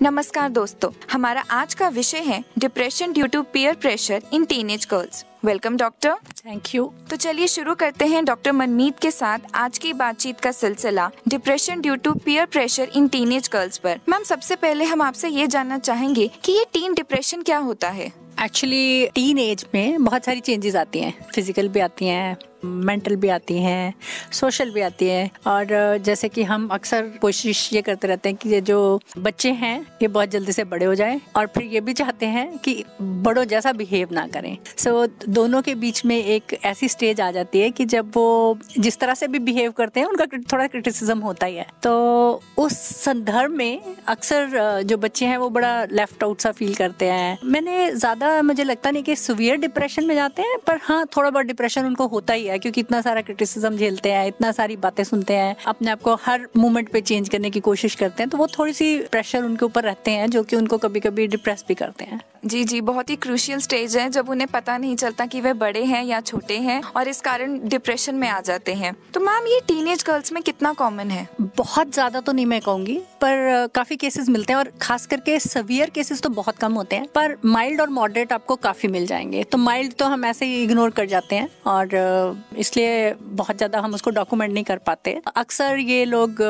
नमस्कार दोस्तों, हमारा आज का विषय है depression due to peer pressure in teenage girls. Welcome doctor. Thank you. तो चलिए शुरू करते हैं डॉक्टर मनमीत के साथ आज की बातचीत का सिलसिला depression due to peer pressure in teenage girls पर। मैम, सबसे पहले हम आपसे ये जानना चाहेंगे कि ये टीन डिप्रेशन क्या होता है। एक्चुअली टीन एज में बहुत सारी चेंजेस आती हैं, फिजिकल भी आती हैं, मेंटल भी आती हैं, सोशल भी आती है। और जैसे कि हम अक्सर कोशिश ये करते रहते हैं कि ये जो बच्चे हैं ये बहुत जल्दी से बड़े हो जाएं, और फिर ये भी चाहते हैं कि बड़ों जैसा बिहेव ना करें। सो दोनों के बीच में एक ऐसी स्टेज आ जाती है कि जब वो जिस तरह से भी बिहेव करते हैं उनका थोड़ा क्रिटिसिज्म होता ही है। तो उस संदर्भ में अक्सर जो बच्चे हैं वो बड़ा लेफ्ट आउट सा फील करते हैं। मुझे लगता नहीं कि सीवियर डिप्रेशन में जाते हैं, पर हाँ थोड़ा बहुत डिप्रेशन उनको होता ही है, क्योंकि इतना सारा क्रिटिसिज्म झेलते हैं, इतना सारी बातें सुनते हैं, अपने आप को हर मोमेंट पे चेंज करने की कोशिश करते हैं। तो वो थोड़ी सी प्रेशर उनके ऊपर रहते हैं जो कि उनको कभी कभी डिप्रेस भी करते हैं। जी, बहुत ही क्रूशियल स्टेज है जब उन्हें पता नहीं चलता कि वे बड़े हैं या छोटे हैं, और इस कारण डिप्रेशन में आ जाते हैं। तो मैम, ये टीनेज गर्ल्स में कितना कॉमन है? बहुत ज्यादा तो नहीं मैं कहूंगी, पर काफी केसेस मिलते हैं, और खास करके सीवियर केसेस तो बहुत कम होते हैं, पर माइल्ड और मॉडरेट आपको काफी मिल जाएंगे। तो माइल्ड तो हम ऐसे ही इग्नोर कर जाते हैं, और इसलिए बहुत ज्यादा हम उसको डॉक्यूमेंट नहीं कर पाते। अक्सर ये लोग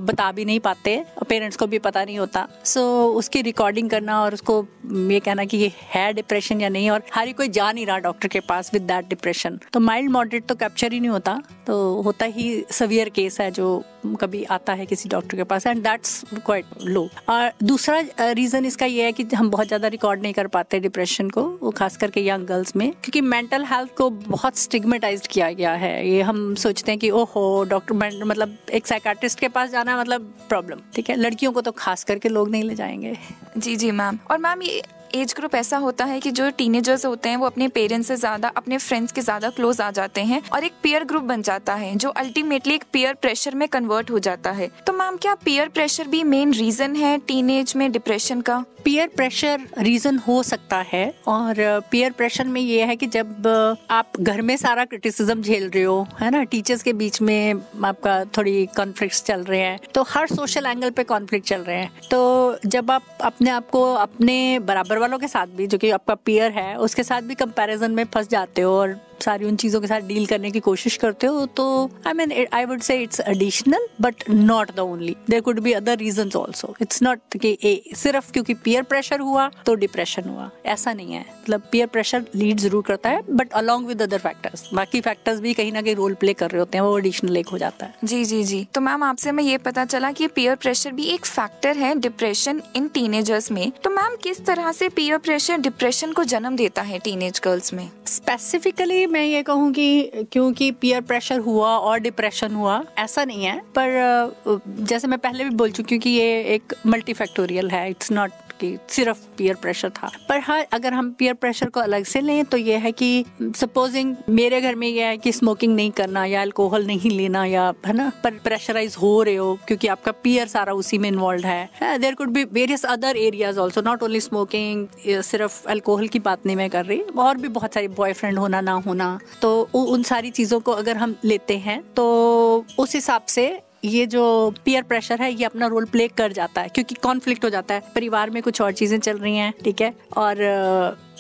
बता भी नहीं पाते, पेरेंट्स को भी पता नहीं होता। सो उसकी रिकॉर्डिंग करना और उसको ये कहना कि ये है डिप्रेशन या नहीं, और हर कोई जा नहीं रहा डॉक्टर के पास विद दैट डिप्रेशन। तो माइल्ड मॉडरेट तो कैप्चर ही नहीं होता, तो होता ही सीवियर केस है जो कभी आता है किसी डॉक्टर के पास, एंड दैट्स क्वाइट लो। और दूसरा रीजन इसका ये है कि हम बहुत ज्यादा रिकॉर्ड नहीं कर पाते डिप्रेशन को, वो खास करके यंग गर्ल्स में, क्योंकि मेंटल हेल्थ को बहुत स्टिग्मेटाइज्ड किया गया है। ये हम सोचते हैं कि ओहो डॉक्टर मतलब एक साइकाट्रिस्ट के पास जाना मतलब प्रॉब्लम, ठीक है। लड़कियों को तो खास करके लोग नहीं ले जाएंगे। जी मैम। और मैम, ये एज ग्रुप ऐसा होता है कि जो टीनेजर्स होते हैं वो अपने पेरेंट्स से ज्यादा अपने फ्रेंड्स के ज्यादा क्लोज आ जाते हैं, और एक पीयर ग्रुप बन जाता है जो अल्टीमेटली एक पीयर प्रेशर में कन्वर्ट हो जाता है। तो मैम, क्या पीयर प्रेशर भी मेन रीजन है टीनेज में डिप्रेशन का? पीयर प्रेशर रीजन हो सकता है, और पीयर प्रेशर में ये है कि जब आप घर में सारा क्रिटिसिज्म झेल रहे हो, है ना, टीचर्स के बीच में आपका थोड़ी कॉन्फ्लिक्ट्स चल रहे हैं, तो हर सोशल एंगल पे कॉन्फ्लिक्ट चल रहे हैं। तो जब आप अपने आप को अपने बराबर वालों के साथ भी, जो कि आपका पीयर है, उसके साथ भी कंपैरिजन में फंस जाते हो और सारी उन चीजों के साथ डील करने की कोशिश करते हो, तो I would say it's additional but not the only. There could be other reasons also. It's not कि सिर्फ क्योंकि पीयर प्रेशर हुआ तो डिप्रेशन हुआ, ऐसा नहीं है। मतलब पीयर प्रेशर लीड जरूर करता है, but along with other factors, बाकी फैक्टर्स भी कहीं ना कहीं रोल प्ले कर रहे होते हैं, वो एडिशनल एक हो जाता है। जी। तो मैम, आपसे मैं ये पता चला कि पीयर प्रेशर भी एक फैक्टर है डिप्रेशन इन टीनेजर्स में। तो मैम, किस तरह से पीयर प्रेशर डिप्रेशन को जन्म देता है टीनेज गर्ल्स में? स्पेसिफिकली मैं ये कहूँगी क्योंकि पीयर प्रेशर हुआ और डिप्रेशन हुआ, ऐसा नहीं है। पर जैसे मैं पहले भी बोल चुकी हूँ कि ये एक मल्टीफैक्टोरियल है, इट्स नॉट कि सिर्फ पीयर प्रेशर था। पर हाँ, अगर हम पीयर प्रेशर को अलग से लें तो ये है कि सपोजिंग मेरे घर में ये है कि स्मोकिंग नहीं करना या अल्कोहल नहीं लेना, या है ना, पर प्रेशराइज हो रहे हो क्योंकि आपका पीयर सारा उसी में इन्वॉल्व है। There could be various other areas also, not only smoking. सिर्फ अल्कोहल की बात नहीं मैं कर रही, और भी बहुत सारी बॉयफ्रेंड होना ना होना, तो उन सारी चीजों को अगर हम लेते हैं तो उस हिसाब से ये जो पीयर प्रेशर है ये अपना रोल प्ले कर जाता है, क्योंकि कॉन्फ्लिक्ट हो जाता है। परिवार में कुछ और चीजें चल रही हैं, ठीक है, और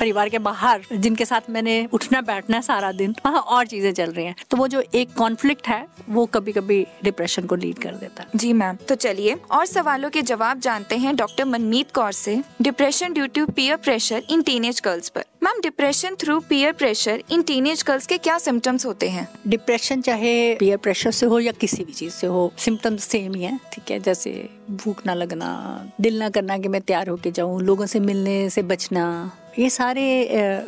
परिवार के बाहर जिनके साथ मैंने उठना बैठना है सारा दिन, वहाँ और चीजें चल रही हैं। तो वो जो एक कॉन्फ्लिक्ट है वो कभी कभी डिप्रेशन को लीड कर देता है। जी मैम। तो चलिए और सवालों के जवाब जानते हैं डॉक्टर मनमीत कौर से depression due to peer pressure in teenage girls पर। Ma'am, depression through peer pressure in teenage girls के क्या सिम्टम्स होते हैं? डिप्रेशन चाहे पीयर प्रेशर से हो या किसी भी चीज से हो, सिम्टम्स सेम ही है, ठीक है। जैसे भूख ना लगना, दिल ना करना कि मैं तैयार होके जाऊं, लोगों से मिलने से बचना, ये सारे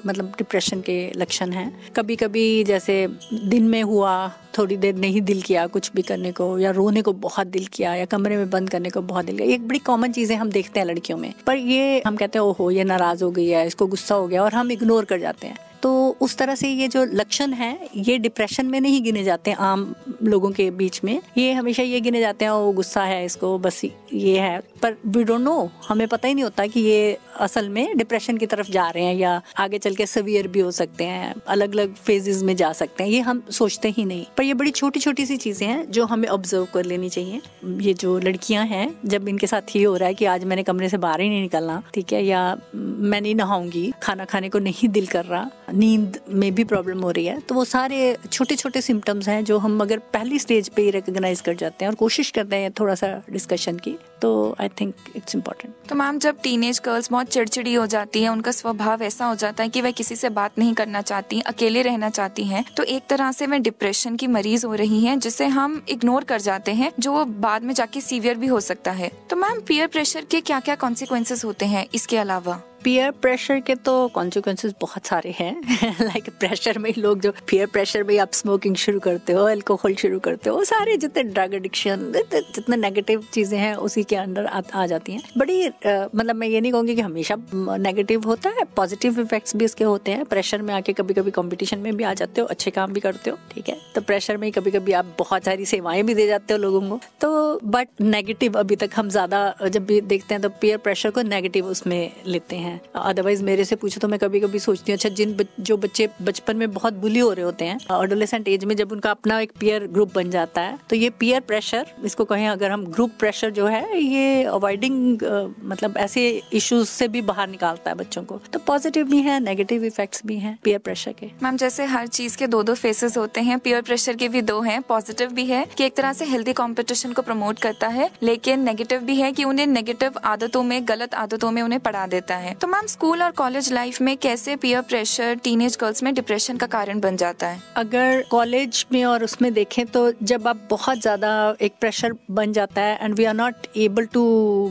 मतलब डिप्रेशन के लक्षण हैं। कभी कभी जैसे दिन में हुआ, थोड़ी देर नहीं दिल किया कुछ भी करने को, या रोने को बहुत दिल किया, या कमरे में बंद करने को बहुत दिल किया। एक बड़ी कॉमन चीजें हम देखते हैं लड़कियों में, पर ये हम कहते हैं ओहो ये नाराज हो गई है, इसको गुस्सा हो गया, और हम इग्नोर कर जाते हैं। तो तो उस तरह से ये जो लक्षण हैं ये डिप्रेशन में नहीं गिने जाते हैं आम लोगों के बीच में, ये हमेशा ये गिने जाते हैं वो गुस्सा है इसको, बस ये है, पर वी डोंट नो, हमें पता ही नहीं होता कि ये असल में डिप्रेशन की तरफ जा रहे हैं या आगे चल के सीवियर भी हो सकते हैं, अलग अलग फेजेस में जा सकते हैं, ये हम सोचते ही नहीं। पर ये बड़ी छोटी छोटी सी चीजें हैं जो हमें ऑब्जर्व कर लेनी चाहिए। ये जो लड़कियां हैं जब इनके साथ ये हो रहा है कि आज मैंने कमरे से बाहर ही नहीं निकलना, ठीक है, या मैं नहीं नहाऊंगी, खाना खाने को नहीं दिल कर रहा, नींद में भी प्रॉब्लम हो रही है, तो वो सारे छोटे छोटे सिम्टम्स हैं जो हम अगर पहली स्टेज पे ही रिकॉग्नाइज कर जाते हैं और कोशिश करते हैं थोड़ा सा डिस्कशन की, तो आई थिंक इट्स इम्पोर्टेंट। तो मैम जब टीनेज गर्ल्स बहुत चिड़चिड़ी हो जाती हैं, उनका स्वभाव ऐसा हो जाता है कि वह किसी से बात नहीं करना चाहती, अकेले रहना चाहती हैं, तो एक तरह से वह डिप्रेशन की मरीज हो रही हैं, जिसे हम इग्नोर कर जाते हैं, जो बाद में जाके सीवियर भी हो सकता है। तो मैम पीयर प्रेशर के क्या क्या कॉन्सिक्वेंसेस होते हैं इसके अलावा? पीयर प्रेशर के तो कॉन्सिक्वेंसेस बहुत सारे हैं लाइक प्रेशर में ही लोग जो पीयर प्रेशर में आप स्मोकिंग शुरू करते हो, अल्कोहल शुरू करते हो, सारे जितने ड्रग एडिक्शन, जितने नेगेटिव चीजें हैं उसी के अंदर आ जाती हैं। बड़ी मतलब मैं ये नहीं कहूँगी कि हमेशा नेगेटिव होता है, पॉजिटिव इफेक्ट्स भी इसके होते हैं। प्रेशर में आके कभी कभी कॉम्पिटिशन में भी आ जाते हो, अच्छे काम भी करते हो, ठीक है, तो प्रेशर में कभी कभी आप बहुत सारी सेवाएं भी दे जाते हो लोगों को, तो बट नेगेटिव अभी तक हम ज्यादा जब भी देखते हैं तो पीयर प्रेशर को नेगेटिव उसमें लेते हैं। अदरवाइज मेरे से पूछो तो मैं कभी कभी सोचती हूँ, अच्छा जो बच्चे बचपन में बहुत बुली हो रहे होते हैं, एडोलेसेंट एज में जब उनका अपना एक पीयर ग्रुप बन जाता है, तो ये पीयर प्रेशर, इसको कहें अगर हम ग्रुप प्रेशर जो है, ये अवॉइडिंग मतलब ऐसे इश्यूज से भी बाहर निकालता है बच्चों को। तो पॉजिटिव भी है, नेगेटिव इफेक्ट्स भी हैं पीयर प्रेशर के। मैम जैसे हर चीज के दो फेसेस होते हैं, पीयर प्रेशर के भी दो हैं। पॉजिटिव भी है कि एक तरह से हेल्दी कंपटीशन को प्रमोट करता है, लेकिन नेगेटिव भी है कि उन्हें नेगेटिव आदतों में, गलत आदतों में उन्हें पड़ा देता है। तो मैम स्कूल और कॉलेज लाइफ में कैसे पीयर प्रेशर टीनेज गर्ल्स में डिप्रेशन का कारण बन जाता है? अगर कॉलेज में और उसमें देखें तो जब आप बहुत ज्यादा एक प्रेशर बन जाता है and we are not able to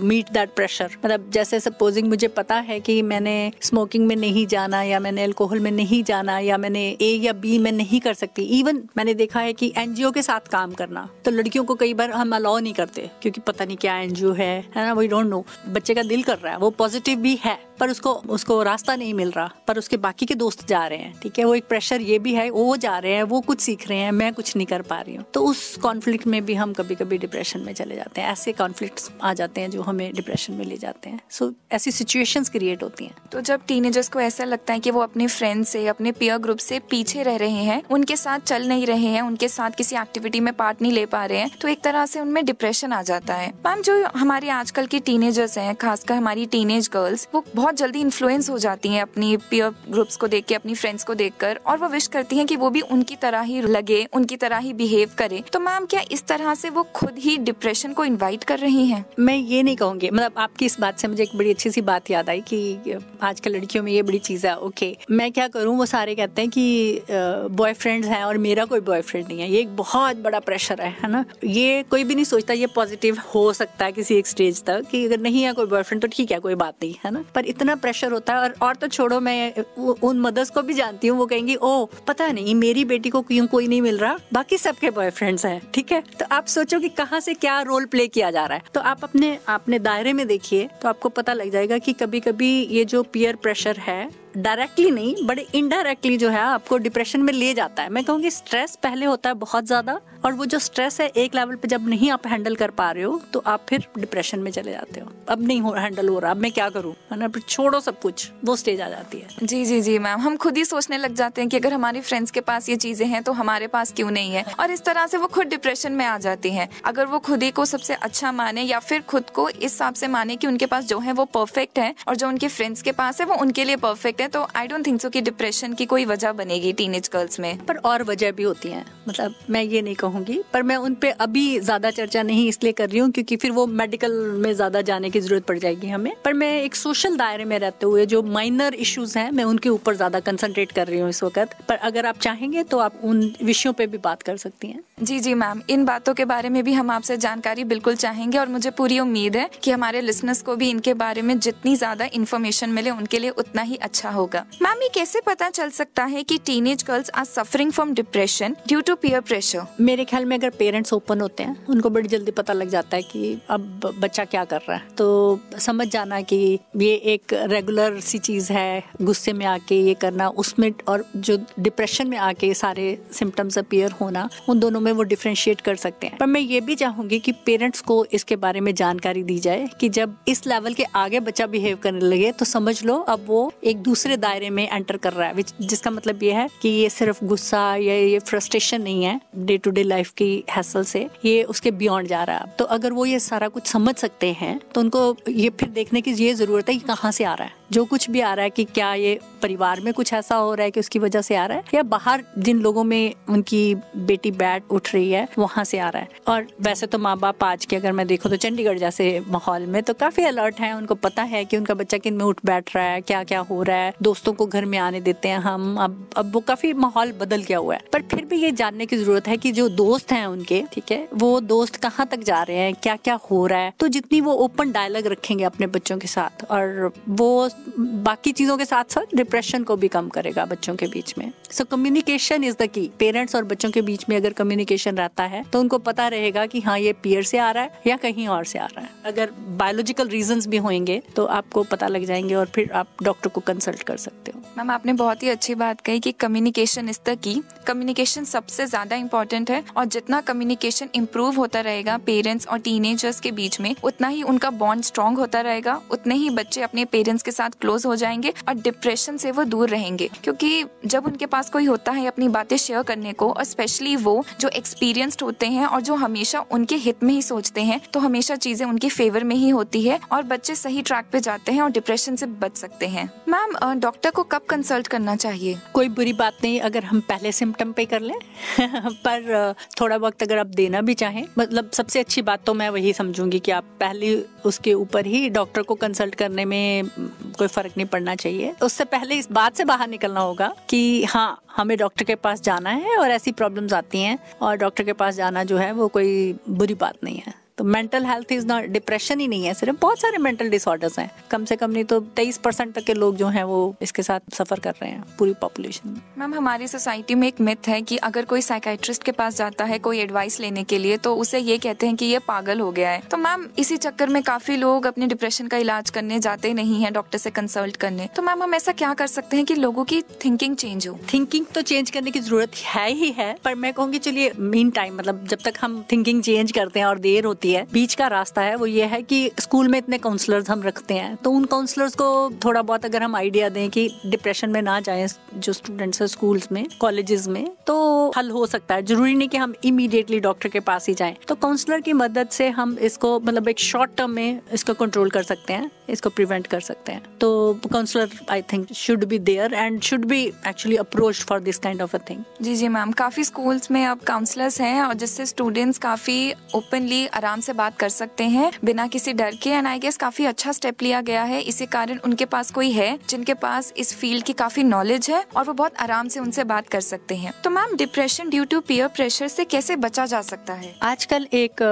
meet that pressure, मतलब जैसे सपोजिंग मुझे पता है कि मैंने स्मोकिंग में नहीं जाना, या मैंने अल्कोहल में नहीं जाना, या मैंने ए या बी में नहीं कर सकती। इवन मैंने देखा है कि एनजीओ के साथ काम करना, तो लड़कियों को कई बार हम अलाउ नहीं करते क्योंकि पता नहीं क्या एनजीओ है ना, वी डोंट नो। बच्चे का दिल कर रहा है, वो पॉजिटिव भी है, पर उसको रास्ता नहीं मिल रहा, पर उसके बाकी के दोस्त जा रहे हैं, ठीक है, वो एक प्रेशर ये भी है, वो जा रहे हैं, वो कुछ सीख रहे हैं, मैं कुछ नहीं कर पा रही हूँ, तो उस कॉन्फ्लिक्ट में भी हम कभी कभी डिप्रेशन में चले जाते हैं। ऐसे कॉन्फ्लिक्ट्स आ जाते हैं जो हमें डिप्रेशन में ले जाते हैं। सो ऐसी सिचुएशंस क्रिएट होती हैं। तो जब टीनेजर्स को ऐसा लगता है कि वो अपने फ्रेंड से, अपने पीयर ग्रुप से पीछे रह रहे हैं, उनके साथ चल नहीं रहे हैं, उनके साथ किसी एक्टिविटी में पार्ट नहीं ले पा रहे हैं, तो एक तरह से उनमें डिप्रेशन आ जाता है। मैम जो हमारे आजकल की टीनेजर्स हैं, खासकर हमारी टीनेज गर्ल्स, वो बहुत जल्दी इन्फ्लुएंस हो जाती हैं अपनी पीयर ग्रुप्स को देख के, अपनी फ्रेंड्स को देखकर, और वो विश करती हैं कि वो भी उनकी तरह ही लगे, उनकी तरह ही बिहेव करे। तो मैम क्या इस तरह से वो खुद ही डिप्रेशन को इनवाइट कर रही हैं? मैं ये नहीं कहूँगी, मतलब आपकी इस बात से मुझे एक बड़ी अच्छी सी बात याद आई कि आजकल लड़कियों में ये बड़ी चीज है। ओके, मैं क्या करूँ, वो सारे कहते हैं कि बॉयफ्रेंड्स हैं और मेरा कोई बॉयफ्रेंड नहीं है, ये एक बहुत बड़ा प्रेशर है ना। ये कोई भी नहीं सोचता ये पॉजिटिव हो सकता है किसी एक स्टेज तक, कि अगर नहीं है कोई बॉयफ्रेंड तो ठीक है, कोई बात नहीं है ना, पर इतना प्रेशर होता है। और तो छोड़ो, मैं उन मदर्स को भी जानती हूँ, वो कहेंगी ओ पता नहीं मेरी बेटी को क्यों कोई नहीं मिल रहा, बाकी सबके बॉयफ्रेंड्स हैं, ठीक है। तो आप सोचो कि कहाँ से क्या रोल प्ले किया जा रहा है। तो आप अपने दायरे में देखिए तो आपको पता लग जाएगा कि कभी कभी ये जो पीयर प्रेशर है डायरेक्टली नहीं बड़े इनडायरेक्टली जो है आपको डिप्रेशन में ले जाता है। मैं कहूँगी स्ट्रेस पहले होता है बहुत ज्यादा, और वो जो स्ट्रेस है एक लेवल पे जब नहीं आप हैंडल कर पा रहे हो तो आप फिर डिप्रेशन में चले जाते हो। अब नहीं हैंडल हो रहा, अब मैं क्या करूँ, है ना, छोड़ो सब कुछ, वो स्टेज आ जाती है। जी जी जी मैम, हम खुद ही सोचने लग जाते हैं कि अगर हमारे फ्रेंड्स के पास ये चीजें हैं तो हमारे पास क्यों नहीं है, और इस तरह से वो खुद डिप्रेशन में आ जाती हैं। अगर वो खुद ही को सबसे अच्छा माने या फिर खुद को इस हिसाब से माने कि उनके पास जो है वो परफेक्ट है और जो उनके फ्रेंड्स के पास है वो उनके लिए परफेक्ट है, तो आई डोंट थिंक सो कि डिप्रेशन की कोई वजह बनेगी टीनेज गर्ल्स में। पर और वजह भी होती हैं, मतलब मैं ये नहीं कहूँगी, पर मैं उन पे अभी ज्यादा चर्चा नहीं इसलिए कर रही हूँ क्योंकि फिर वो मेडिकल में ज्यादा जाने की जरूरत पड़ जाएगी हमें। पर मैं एक सोशल दायरे में रहते हुए जो माइनर इश्यूज हैं मैं उनके ऊपर ज्यादा कंसंट्रेट कर रही हूँ इस वक्त। पर अगर आप चाहेंगे तो आप उन विषयों पे भी बात कर सकती हैं। जी जी मैम, इन बातों के बारे में भी हम आपसे जानकारी बिल्कुल चाहेंगे, और मुझे पूरी उम्मीद है कि हमारे लिसनर्स को भी इनके बारे में जितनी ज्यादा इन्फॉर्मेशन मिले उनके लिए उतना ही अच्छा होगा। मैम ये कैसे पता चल सकता है कि teenage girls are suffering from depression due to peer pressure? मेरे ख्याल में अगर पेरेंट्स ओपन होते हैं उनको बड़ी जल्दी पता लग जाता है कि अब बच्चा क्या कर रहा है, तो समझ जाना कि ये एक रेगुलर सी चीज है, गुस्से में आके ये करना उसमें, और जो डिप्रेशन में आके सारे सिम्टम्स अपीयर होना, उन दोनों में वो डिफरेंशिएट कर सकते हैं। पर मैं ये भी चाहूंगी कि पेरेंट्स को इसके बारे में जानकारी दी जाए कि जब इस लेवल के आगे बच्चा बिहेव करने लगे तो समझ लो अब वो एक दूसरे दायरे में एंटर कर रहा है, जिसका मतलब ये है कि ये सिर्फ गुस्सा या ये फ्रस्ट्रेशन नहीं है डे टू डे लाइफ की हैसल से, ये उसके बियॉन्ड जा रहा है। तो अगर वो ये सारा कुछ समझ सकते हैं तो उनको ये फिर देखने की ये जरूरत है कि कहाँ से आ रहा है, जो कुछ भी आ रहा है, कि क्या ये परिवार में कुछ ऐसा हो रहा है कि उसकी वजह से आ रहा है, या बाहर जिन लोगों में उनकी बेटी बैट उठ रही है वहां से आ रहा है। और वैसे तो माँ बाप आज के अगर मैं देखूं तो चंडीगढ़ जैसे माहौल में तो काफी अलर्ट हैं, उनको पता है कि उनका बच्चा किन में उठ बैठ रहा है, क्या क्या हो रहा है, दोस्तों को घर में आने देते हैं हम, अब वो काफी माहौल बदल गया हुआ है। पर फिर भी ये जानने की जरूरत है कि जो दोस्त हैं उनके, ठीक है, वो दोस्त कहाँ तक जा रहे हैं, क्या क्या हो रहा है। तो जितनी वो ओपन डायलॉग रखेंगे अपने बच्चों के साथ, और वो बाकी चीजों के साथ साथ डिप्रेशन को भी कम करेगा बच्चों के बीच में। So communication is the key. Parents और बच्चों के बीच में अगर कम्युनिकेशन रहता है तो उनको पता रहेगा कि हाँ ये पीयर से आ रहा है या कहीं और से आ रहा है। अगर बायोलॉजिकल रीजंस भी होंगे तो आपको पता लग जाएंगे और फिर आप डॉक्टर को कंसल्ट कर सकते हो। मैम आपने बहुत ही अच्छी बात कही कि communication is the key. Communication सबसे ज्यादा इम्पोर्टेंट है, और जितना कम्युनिकेशन इम्प्रूव होता रहेगा पेरेंट्स और टीनेजर्स के बीच में, उतना ही उनका बॉन्ड स्ट्रॉन्ग होता रहेगा, उतने ही बच्चे अपने पेरेंट्स के साथ क्लोज हो जाएंगे और डिप्रेशन से वो दूर रहेंगे। क्योंकि जब उनके पास कोई होता है अपनी बातें शेयर करने को, और स्पेशली वो जो एक्सपीरियंस्ड होते हैं और जो हमेशा उनके हित में ही सोचते हैं, तो हमेशा चीजें उनके फेवर में ही होती है और बच्चे सही ट्रैक पे जाते हैं और डिप्रेशन से बच सकते हैं। मैम डॉक्टर को कब कंसल्ट करना चाहिए? कोई बुरी बात नहीं अगर हम पहले सिम्टम पे कर लें पर थोड़ा वक्त अगर आप देना भी चाहें, मतलब सबसे अच्छी बात तो मैं वही समझूंगी कि आप पहले उसके ऊपर ही डॉक्टर को कंसल्ट करने में कोई फर्क नहीं पड़ना चाहिए। उससे पहले इस बात से बाहर निकलना होगा कि हाँ हमें डॉक्टर के पास जाना है और ऐसी प्रॉब्लम्स आती हैं, और डॉक्टर के पास जाना जो है वो कोई बुरी बात नहीं है। तो mental health is not, depression ही नहीं है सिर्फ, बहुत सारे मेंटल डिसऑर्डर्स हैं। कम से कम नहीं तो 23% तक के लोग जो हैं वो इसके साथ सफर कर रहे हैं पूरी पॉपुलेशन में। मैम हमारी सोसाइटी में एक मिथ है कि अगर कोई साइकाइट्रिस्ट के पास जाता है कोई एडवाइस लेने के लिए तो उसे ये कहते हैं कि ये पागल हो गया है। तो मैम इसी चक्कर में काफी लोग अपने डिप्रेशन का इलाज करने जाते नहीं है डॉक्टर से कंसल्ट करने। तो मैम हम ऐसा क्या कर सकते हैं कि लोगों की थिंकिंग चेंज हो? थिंकिंग तो चेंज करने की जरूरत है ही है, पर मैं कहूँगी चलिए मीन टाइम, मतलब जब तक हम थिंकिंग चेंज करते हैं और देर होती है, बीच का रास्ता है वो ये है कि स्कूल में इतने काउंसलर्स हम रखते हैं, तो उन काउंसलर्स को थोड़ा बहुत अगर हम आइडिया दें कि डिप्रेशन में ना जाएं जो स्टूडेंट्स है स्कूल्स में, कॉलेजेस में, तो हल हो सकता है। जरूरी नहीं कि हम इमीडिएटली डॉक्टर के पास ही जाएं। तो काउंसलर की मदद से हम इसको मतलब एक शॉर्ट टर्म में इसको कंट्रोल कर सकते हैं, इसको प्रिवेंट कर सकते हैं। तो counsellor I think should be there and should be actually approached for this kind of a thing. जी जी मैम, काफी स्कूल्स में अब काउंसलर्स हैं और जिससे स्टूडेंट्स काफी ओपनली आराम से बात कर सकते हैं बिना किसी डर के, एंड आई गेस काफी अच्छा स्टेप लिया गया है। इसी कारण उनके पास कोई है जिनके पास इस फील्ड की काफी नॉलेज है और वो बहुत आराम से उनसे बात कर सकते हैं। तो ma'am depression due to peer pressure से कैसे बचा जा सकता है? आजकल एक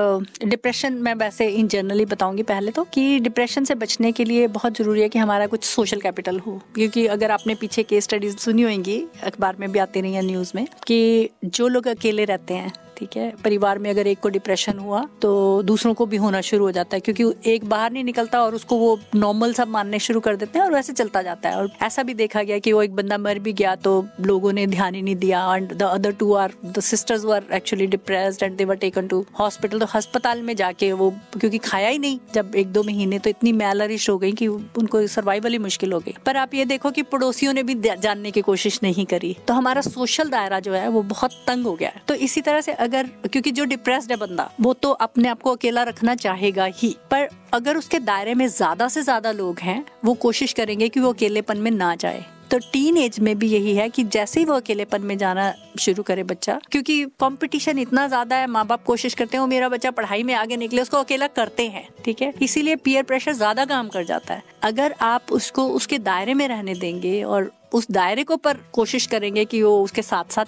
डिप्रेशन मैं वैसे इन जनरली बताऊंगी पहले तो कि डिप्रेशन से बचने के लिए बहुत जरूरी है कि हमारा कुछ सोशल कैपिटल हो, क्योंकि अगर आपने पीछे केस स्टडीज सुनी होंगी, अखबार में भी आती रही है न्यूज में, कि जो लोग अकेले रहते हैं, ठीक है, परिवार में अगर एक को डिप्रेशन हुआ तो दूसरों को भी होना शुरू हो जाता है, क्योंकि एक बाहर नहीं निकलता और उसको वो नॉर्मल सब मानने शुरू कर देते हैं और वैसे चलता जाता है। और ऐसा भी देखा गया कि वो एक बंदा मर भी गया तो लोगों ने ध्यान ही नहीं दिया, and the other two are the sisters were actually depressed and they were taken to hospital. तो अस्पताल में जाके वो क्योंकि खाया ही नहीं जब 1-2 महीने, तो इतनी मैलरिश हो गई कि उनको सर्वाइवल ही मुश्किल हो गई। पर आप ये देखो कि पड़ोसियों ने भी जानने की कोशिश नहीं करी, तो हमारा सोशल दायरा जो है वो बहुत तंग हो गया है। तो इसी तरह से अगर, क्योंकि जो डिप्रेस्ड है बंदा वो तो अपने आप को अकेला रखना चाहेगा ही, पर अगर उसके दायरे में ज्यादा से ज्यादा लोग हैं वो कोशिश करेंगे कि वो अकेलेपन में ना जाए। तो टीन एज में भी यही है कि जैसे ही वो अकेलेपन में जाना शुरू करे बच्चा, क्योंकि कंपटीशन इतना ज्यादा है, माँ बाप कोशिश करते हैं मेरा बच्चा पढ़ाई में आगे निकले, उसको अकेला करते हैं, ठीक है, इसीलिए पीयर प्रेशर ज्यादा काम कर जाता है। अगर आप उसको उसके दायरे में रहने देंगे और उस दायरे को पर कोशिश करेंगे कि वो उसके साथ साथ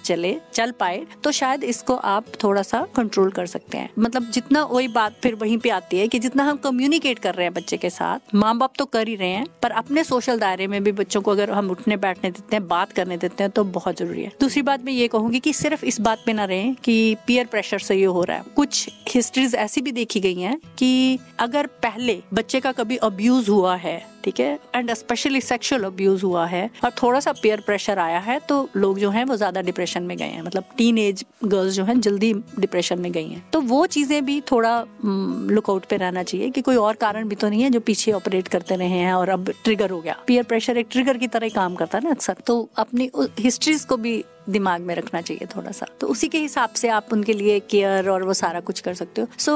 चल पाए, तो शायद इसको आप थोड़ा सा कंट्रोल कर सकते हैं। मतलब जितना, वही बात फिर वहीं पे आती है कि जितना हम कम्युनिकेट कर रहे हैं बच्चे के साथ, माँ बाप तो कर ही रहे हैं, पर अपने सोशल दायरे में भी बच्चों को अगर हम उठने बैठने देते हैं, बात करने देते हैं, तो बहुत जरूरी है। दूसरी बात मैं ये कहूंगी कि सिर्फ इस बात पे ना रहें कि पीयर प्रेशर से ये हो रहा है। कुछ हिस्ट्रीज ऐसी भी देखी गई हैं कि अगर पहले बच्चे का कभी अब्यूज हुआ है, ठीक है, एंड स्पेशली सेक्सुअल अब्यूज हुआ है, और थोड़ा सा पीयर प्रेशर आया है, तो लोग जो हैं वो ज्यादा डिप्रेशन में गए हैं। मतलब टीनेज गर्ल्स जो हैं जल्दी डिप्रेशन में गई हैं। तो वो चीजें भी थोड़ा लुकआउट पे रहना चाहिए कि कोई और कारण भी तो नहीं है जो पीछे ऑपरेट करते रहे हैं और अब ट्रिगर हो गया। पीयर प्रेशर एक ट्रिगर की तरह ही काम करता है ना अक्सर, तो अपनी हिस्ट्रीज को भी दिमाग में रखना चाहिए थोड़ा सा, तो उसी के हिसाब से आप उनके लिए केयर और वो सारा कुछ कर सकते हो। सो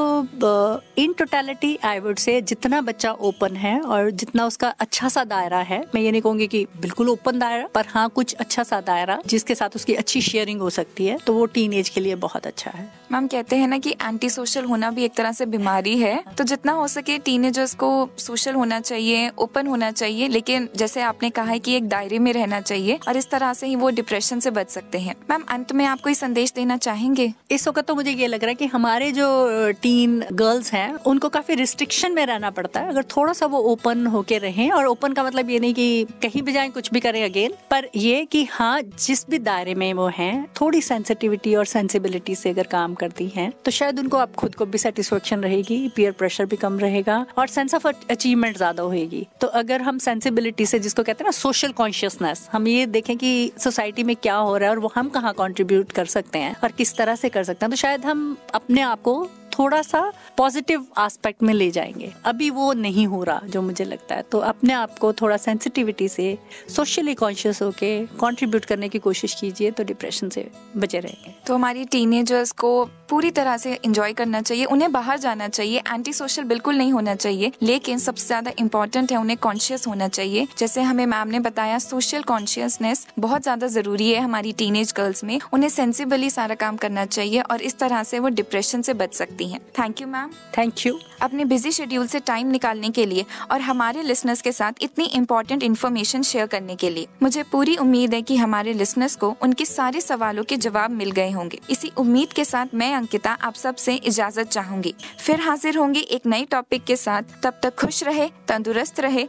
इन टोटलिटी आई वुड से जितना बच्चा ओपन है और जितना उसका अच्छा सा दायरा है, मैं ये नहीं कहूंगी कि बिल्कुल ओपन दायरा, पर हाँ कुछ अच्छा सा दायरा जिसके साथ उसकी अच्छी शेयरिंग हो सकती है, तो वो टीन एज के लिए बहुत अच्छा है। मैम कहते हैं ना कि एंटी सोशल होना भी एक तरह से बीमारी है, तो जितना हो सके टीनेजर्स को सोशल होना चाहिए, ओपन होना चाहिए, लेकिन जैसे आपने कहा है कि एक दायरे में रहना चाहिए, और इस तरह से ही वो डिप्रेशन से बच सकते हैं। मैम अंत में आप कोई संदेश देना चाहेंगे? इस वक्त तो मुझे ये लग रहा है कि हमारे जो टीन गर्ल्स हैं उनको काफी रिस्ट्रिक्शन में रहना पड़ता है। अगर थोड़ा सा वो ओपन होके रहें, और ओपन का मतलब ये नहीं कि कहीं भी जाएं कुछ भी करें अगेन, पर ये कि हाँ जिस भी दायरे में वो हैं थोड़ी सेंसिटिविटी और सेंसिबिलिटी से अगर काम करती हैं, तो शायद उनको आप खुद को भी सेटिस्फेक्शन रहेगी, पीयर प्रेशर भी कम रहेगा, और सेंस ऑफ अचीवमेंट ज्यादा होगी। तो अगर हम सेंसिबिलिटी से, जिसको कहते हैं ना सोशल कॉन्शियसनेस, हम ये देखें कि सोसाइटी में क्या हो रहा है और वो हम कहाँ कंट्रीब्यूट कर सकते हैं और किस तरह से कर सकते हैं, तो शायद हम अपने आप को थोड़ा सा पॉजिटिव एस्पेक्ट में ले जाएंगे। अभी वो नहीं हो रहा जो मुझे लगता है, तो अपने आप को थोड़ा सेंसिटिविटी से सोशली कॉन्शियस होके कंट्रीब्यूट करने की कोशिश कीजिए, तो डिप्रेशन से बचे रहेंगे। तो हमारी टीनेजर्स को पूरी तरह से एंजॉय करना चाहिए, उन्हें बाहर जाना चाहिए, एंटी सोशल बिल्कुल नहीं होना चाहिए, लेकिन सबसे ज्यादा इम्पोर्टेंट है उन्हें कॉन्शियस होना चाहिए। जैसे हमें मैम ने बताया, सोशल कॉन्शियसनेस बहुत ज्यादा जरूरी है हमारी टीनेज गर्ल्स में, उन्हें सेंसिबली सारा काम करना चाहिए, और इस तरह से वो डिप्रेशन से बच सकती हैं। Thank you ma'am. Thank you अपने बिजी शेड्यूल से टाइम निकालने के लिए और हमारे लिसनर्स के साथ इतनी इम्पोर्टेंट इन्फॉर्मेशन शेयर करने के लिए। मुझे पूरी उम्मीद है कि हमारे लिसनर्स को उनके सारे सवालों के जवाब मिल गए होंगे। इसी उम्मीद के साथ मैं अंकिता आप सब से इजाजत चाहूंगी। फिर हाजिर होंगी एक नए टॉपिक के साथ। तब तक खुश रहे, तंदुरुस्त रहे